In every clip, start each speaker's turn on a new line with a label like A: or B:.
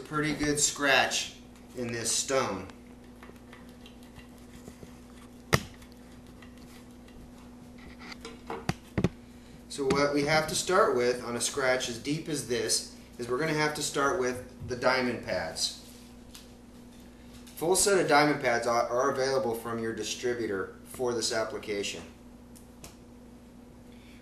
A: pretty good scratch in this stone. So what we have to start with on a scratch as deep as this is we're going to have to start with the diamond pads. Full set of diamond pads are available from your distributor for this application.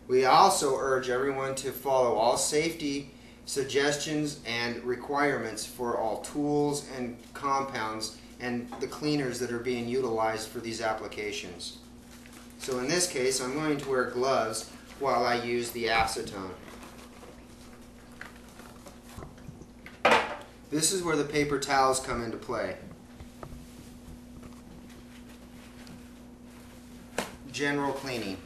A: We also urge everyone to follow all safety suggestions and requirements for all tools and compounds and the cleaners that are being utilized for these applications. So in this case, I'm going to wear gloves while I use the acetone. This is where the paper towels come into play. General cleaning.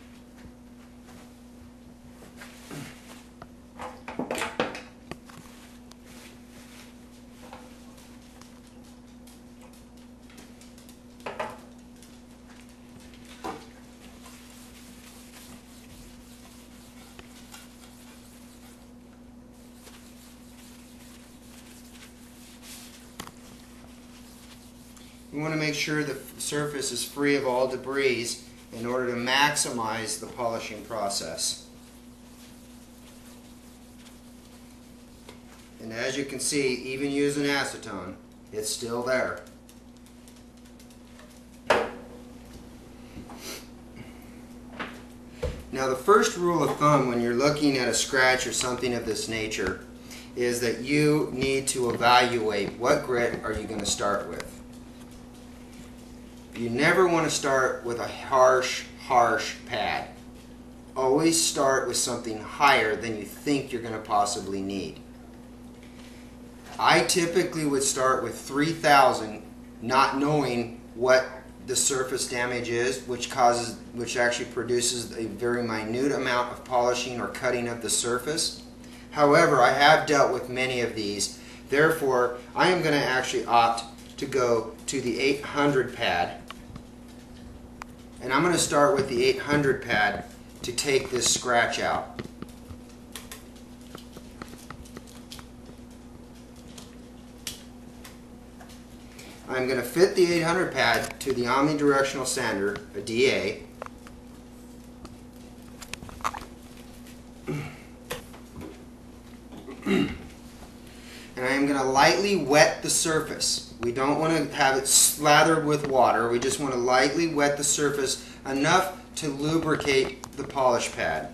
A: We want to make sure the surface is free of all debris in order to maximize the polishing process. And as you can see, even using acetone, it's still there. Now the first rule of thumb when you're looking at a scratch or something of this nature is that you need to evaluate what grit are you going to start with. You never want to start with a harsh pad. Always start with something higher than you think you're going to possibly need. I typically would start with 3,000, not knowing what the surface damage is, which actually produces a very minute amount of polishing or cutting of the surface. However, I have dealt with many of these. Therefore, I am going to actually opt to go to the 800 pad. And I'm going to start with the 800 pad to take this scratch out. I'm going to fit the 800 pad to the omnidirectional sander, a DA. And I am going to lightly wet the surface. We don't want to have it slathered with water. We just want to lightly wet the surface enough to lubricate the polish pad.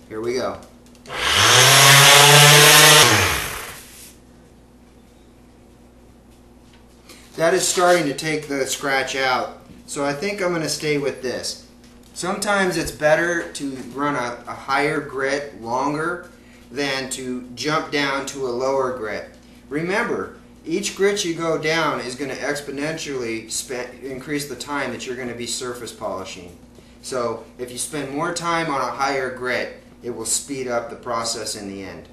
A: Here we go. That is starting to take the scratch out, so I think I'm going to stay with this. Sometimes it's better to run a higher grit longer than to jump down to a lower grit. Remember, each grit you go down is going to exponentially increase the time that you're going to be surface polishing. So if you spend more time on a higher grit, it will speed up the process in the end.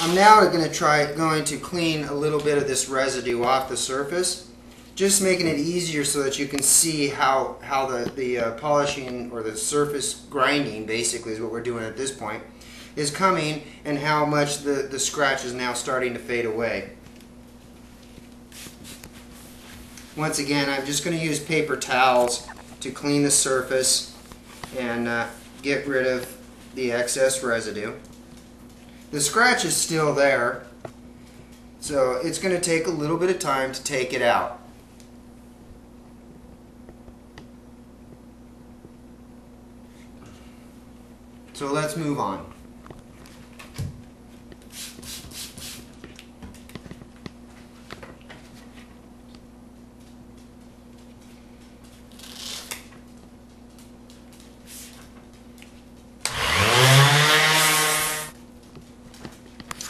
A: I'm now going to clean a little bit of this residue off the surface, just making it easier so that you can see how the polishing or the surface grinding, basically is what we're doing at this point, is coming, and how much the scratch is now starting to fade away. Once again, I'm just going to use paper towels to clean the surface and get rid of the excess residue. The scratch is still there, so it's going to take a little bit of time to take it out. So let's move on.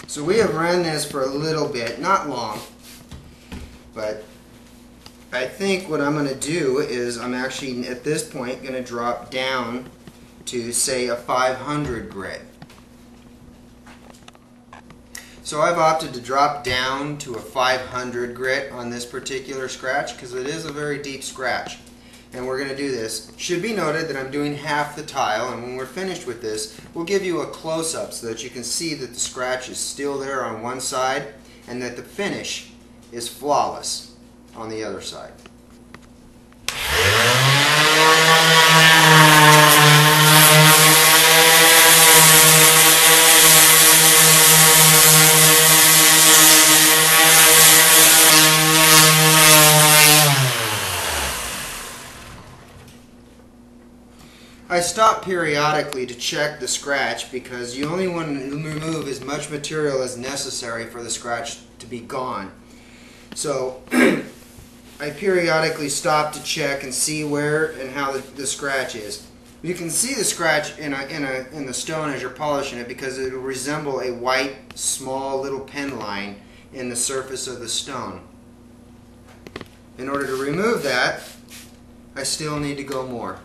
A: So we have run this for a little bit, not long, but I think what I'm going to do is I'm actually at this point going to drop down to say a 500 grit. So I've opted to drop down to a 500 grit on this particular scratch because it is a very deep scratch. And we're going to do this. Should be noted that I'm doing half the tile, and when we're finished with this, we'll give you a close-up so that you can see that the scratch is still there on one side and that the finish is flawless on the other side. I stop periodically to check the scratch because you only want to remove as much material as necessary for the scratch to be gone. So I periodically stop to check and see where and how the scratch is. You can see the scratch in the stone as you're polishing it because it will resemble a white small little pen line in the surface of the stone. In order to remove that, I still need to go more.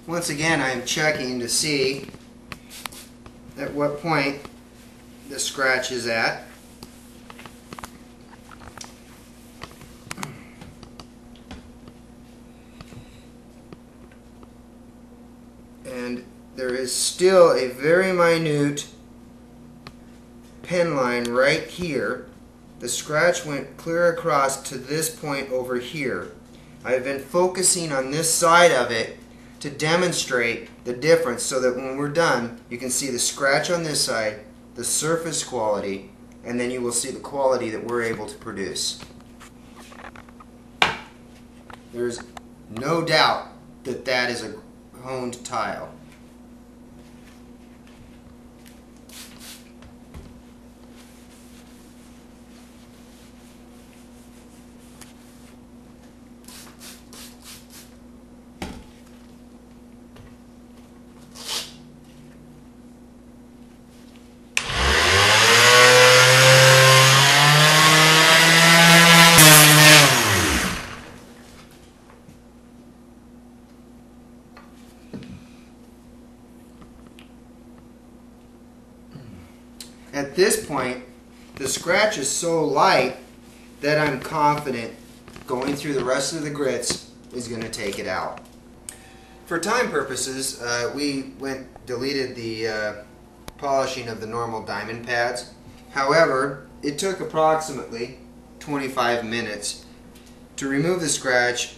A: Once again, I am checking to see at what point the scratch is at. And there is still a very minute pen line right here. The scratch went clear across to this point over here. I've been focusing on this side of it to demonstrate the difference so that when we're done you can see the scratch on this side, the surface quality, and then you will see the quality that we're able to produce. There's no doubt that that is a honed tile. At this point, the scratch is so light that I'm confident going through the rest of the grits is going to take it out. For time purposes, we deleted the polishing of the normal diamond pads. However, it took approximately 25 minutes to remove the scratch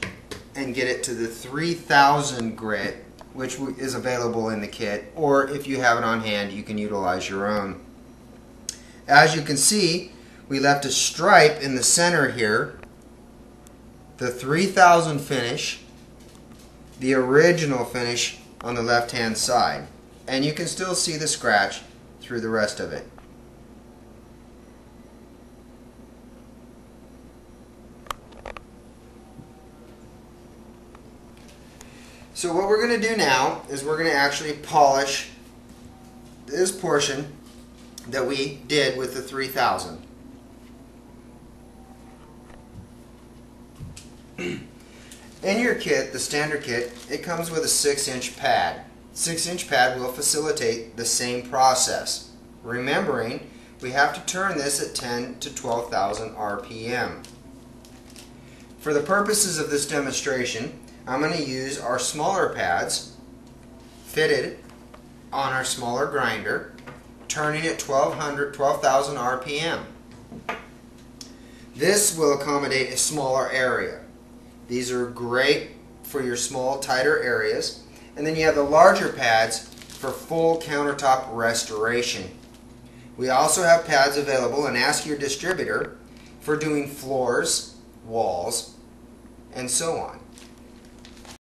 A: and get it to the 3000 grit, which is available in the kit, or if you have it on hand, you can utilize your own. As you can see, we left a stripe in the center here, the 3000 finish, the original finish on the left hand side, and you can still see the scratch through the rest of it. So what we're going to do now is we're going to actually polish this portion that we did with the 3000. In your kit, the standard kit, it comes with a 6-inch pad. 6-inch pad will facilitate the same process. Remembering, we have to turn this at 10 to 12,000 RPM. For the purposes of this demonstration, I'm going to use our smaller pads fitted on our smaller grinder, turning at 12,000 RPM. This will accommodate a smaller area. These are great for your small, tighter areas. And then you have the larger pads for full countertop restoration. We also have pads available, and ask your distributor, for doing floors, walls, and so on.